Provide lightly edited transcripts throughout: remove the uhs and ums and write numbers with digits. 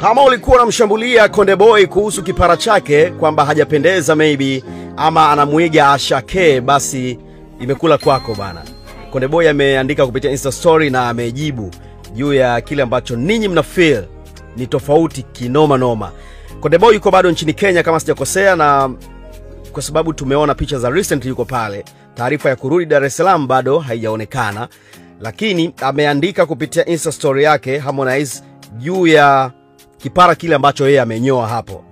Kama ulikuwa unamshambulia Konde Boy kuhusu kipara chake kwamba hajapendeza maybe ama anamuiga Ashake, basi imekula kwako bana. Konde Boy ameandika kupitia Insta story na amejibu juu ya kile ambacho ninyi mna feel ni tofauti kinoma noma. Konde Boy yuko bado nchini Kenya kama sijakosea, na kwa sababu tumeona picha za recent yuko pale, taarifa ya kurudi Dar es Salaam bado haijaonekana, lakini ameandika kupitia Insta story yake Harmonize juu ya kipara kile ambacho yeye amenyoa hapo.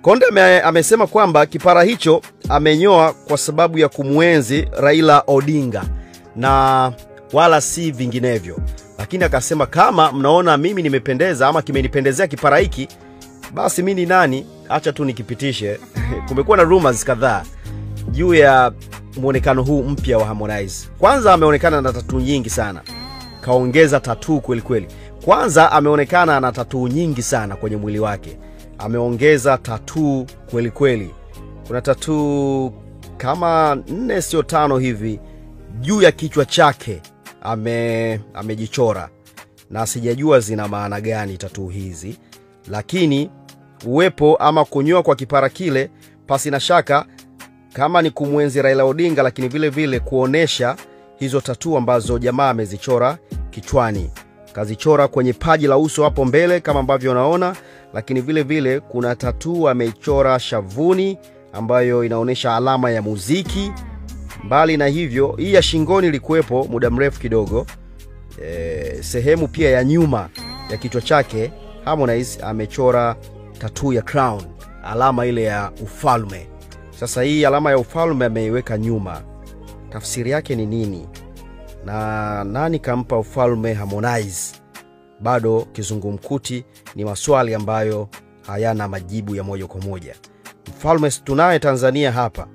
Konde amesema kwamba kipara hicho amenyoa kwa sababu ya kumuenzi Raila Odinga na wala si vinginevyo. Lakini akasema kama mnaona mimi nimependeza ama kimenipendezea kipara hiki, basi mimi ni nani, acha tu nikipitishe. Kumekuwa na rumors kadhaa juu ya muonekano huu mpya wa Harmonize. Kwanza ameonekana na tattoo nyingi sana. Kaongeza tattoo kweli kweli. Kwanza ameonekana na tattoo nyingi sana kwenye mwili wake. Ameongeza tattoo kweli kweli. Kuna tattoo kama 4 sio 5 hivi juu ya kichwa chake amejichora. Na sijajua zina maana gani tattoo hizi, lakini uwepo ama kunyoa kwa kipara kile pasi na shaka kama ni kumuenzi Raila Odinga, lakini vile vile kuonesha hizo tattoo ambazo jamaa amezichora kichwani. Kazichora kwenye paji la uso hapo mbele kama ambavyo unaona, lakini vile vile kuna tattoo ameichora shavuni ambayo inaonesha alama ya muziki. Mbali na hivyo, hii ya shingoni ilikuwepo muda mrefu kidogo. Sehemu pia ya nyuma ya kichwa chake Harmonize amechora tattoo ya crown, alama ile ya ufalme. Sasa hii alama ya ufalme ameiweka nyuma. Tafsiri yake ni nini? Na nani kampa ufalme Harmonize? Bado kizungumkuti, ni maswali ambayo hayana majibu ya moja kwa moja. Mfalme tunaye Tanzania hapa.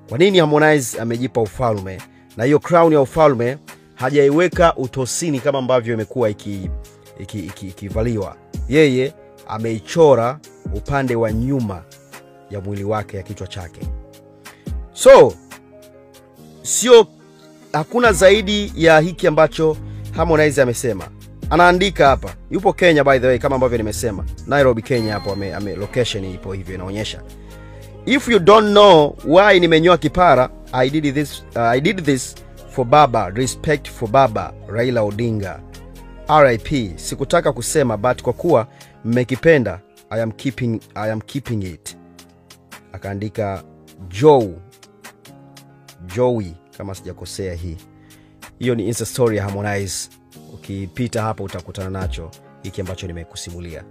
Kwa nini Harmonize amejipa ufalme? Na hiyo crown ya ufalme hajaiweka utosini kama ambavyo imekuwa ikivaliwa. Yeye ameichora upande wa nyuma ya mwili wake ya kichwa chake. So hakuna zaidi ya hiki ambacho Harmonize amesema. Anaandika hapa, yupo Kenya by the way kama ambavyo nimesema. Nairobi Kenya hapo, location ipo hivyo inaonyesha. If you don't know why nimenyoa kipara, I did this for Baba, respect for Baba Raila Odinga. RIP, sikutaka kusema but kwa kuwa mmekipenda, I am keeping it. Akaandika Joey kama sijakosea hii. Hiyo ni Insta story ya Harmonize. Ukipita hapo utakutana nacho hiki ambacho nimekusimulia.